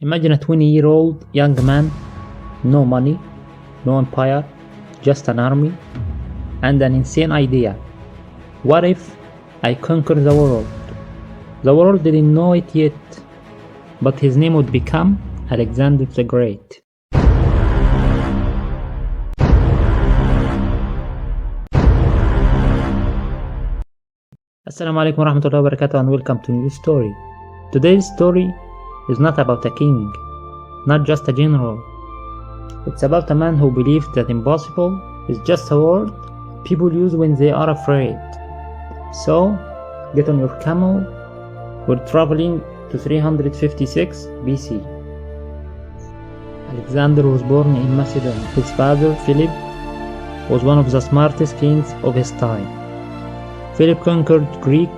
Imagine a 20-year-old young man, no money, no empire, just an army, and an insane idea. What if I conquer the world? The world didn't know it yet, but his name would become Alexander the Great. Assalamu alaikum warahmatullahi wabarakatuh and welcome to a new story. Today's story is not about a king, not just a general. It's about a man who believed that impossible is just a word people use when they are afraid. So, get on your camel. We're traveling to 356 BC. Alexander was born in Macedon. His father, Philip, was one of the smartest kings of his time. Philip conquered Greek.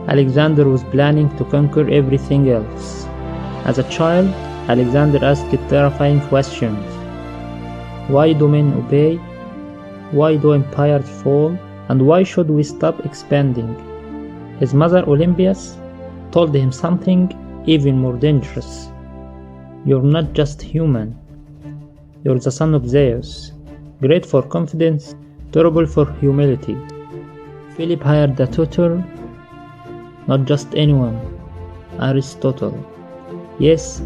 Alexander was planning to conquer everything else. As a child, Alexander asked terrifying questions. Why do men obey? Why do empires fall? And why should we stop expanding? His mother Olympias told him something even more dangerous. You're not just human. You're the son of Zeus, great for confidence, terrible for humility. Philip hired a tutor, not just anyone, Aristotle. Yes,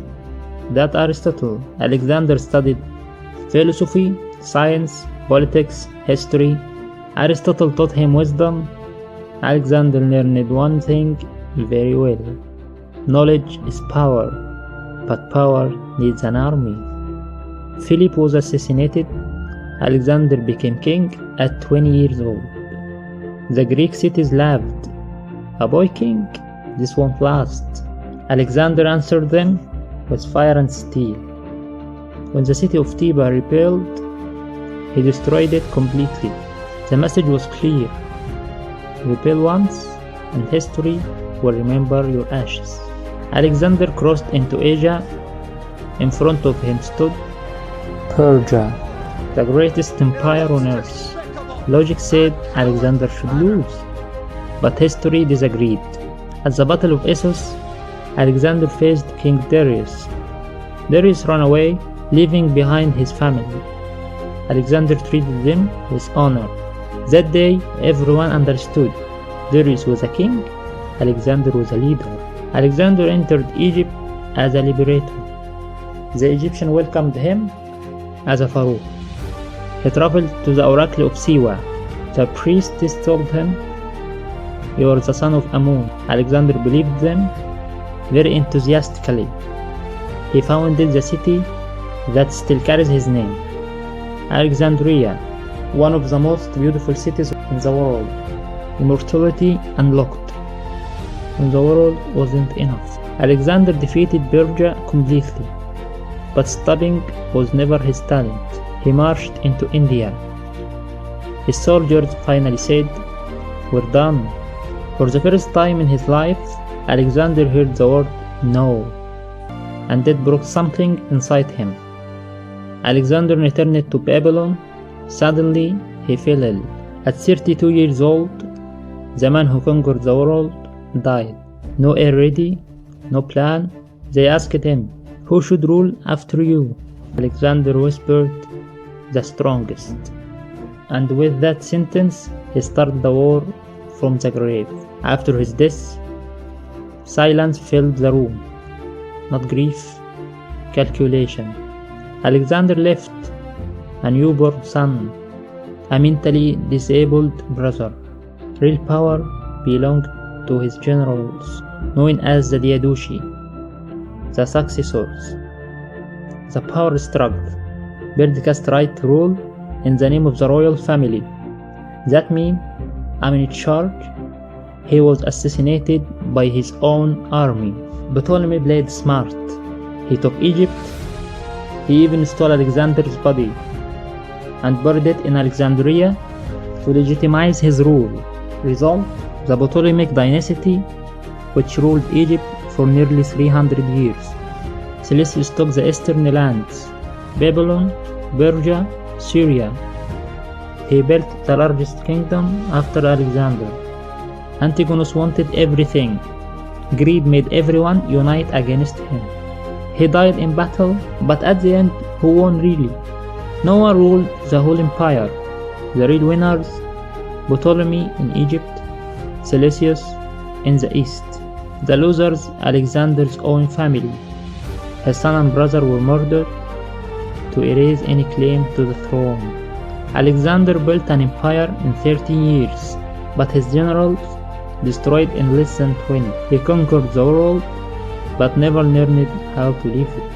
that Aristotle. Alexander studied philosophy, science, politics, history. Aristotle taught him wisdom. Alexander learned one thing very well. Knowledge is power, but power needs an army. Philip was assassinated. Alexander became king at 20 years old. The Greek cities laughed. A boy king? This won't last. Alexander answered them with fire and steel. When the city of Thebes rebelled, he destroyed it completely. The message was clear. Rebel once, and history will remember your ashes. Alexander crossed into Asia. In front of him stood Persia, the greatest empire on earth. Logic said Alexander should lose, but history disagreed. At the Battle of Issus, Alexander faced King Darius. Darius ran away, leaving behind his family. Alexander treated them with honor. That day, everyone understood. Darius was a king, Alexander was a leader. Alexander entered Egypt as a liberator. The Egyptians welcomed him as a pharaoh. He traveled to the oracle of Siwa. The priestess told him, "You are the son of Amun." Alexander believed them very enthusiastically. He founded the city that still carries his name, Alexandria, one of the most beautiful cities in the world. Immortality unlocked. When the world wasn't enough, Alexander defeated Persia completely, but stopping was never his talent. He marched into India. His soldiers finally said, "We're done." For the first time in his life, Alexander heard the word no, and that broke something inside him. Alexander returned to Babylon. Suddenly, he fell ill. At 32 years old, the man who conquered the world died. No heir ready, no plan. They asked him, "Who should rule after you?" Alexander whispered, "The strongest." And with that sentence, he started the war from the grave. After his death, silence filled the room. Not grief, calculation. Alexander left a newborn son, a mentally disabled brother. Real power belonged to his generals, known as the Diaduchi, the successors. The power struggle. Bird-cast right rule in the name of the royal family. That means I'm in charge. He was assassinated by his own army. Ptolemy played smart. He took Egypt. He even stole Alexander's body and buried it in Alexandria to legitimize his rule. Result, the Ptolemaic dynasty, which ruled Egypt for nearly 300 years. Seleucus took the eastern lands, Babylon, Persia, Syria. He built the largest kingdom after Alexander. Antigonus wanted everything. Greed made everyone unite against him. He died in battle, but at the end, who won really? No one ruled the whole empire. The real winners: Ptolemy in Egypt, Seleucus in the east. The losers: Alexander's own family. His son and brother were murdered to erase any claim to the throne. Alexander built an empire in 13 years, but his generals destroyed in less than 20. He conquered the world, but never learned how to leave it.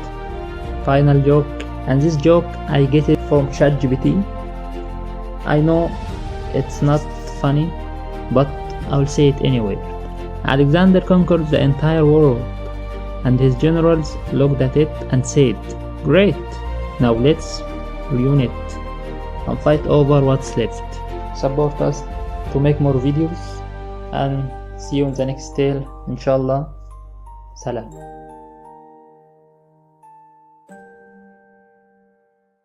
Final joke, and this joke I get it from ChatGPT. I know it's not funny, but I'll say it anyway. Alexander conquered the entire world, and his generals looked at it and said, "Great, now let's reunite and fight over what's left." Support us to make more videos, and see you in the next tale, inshallah. Salam.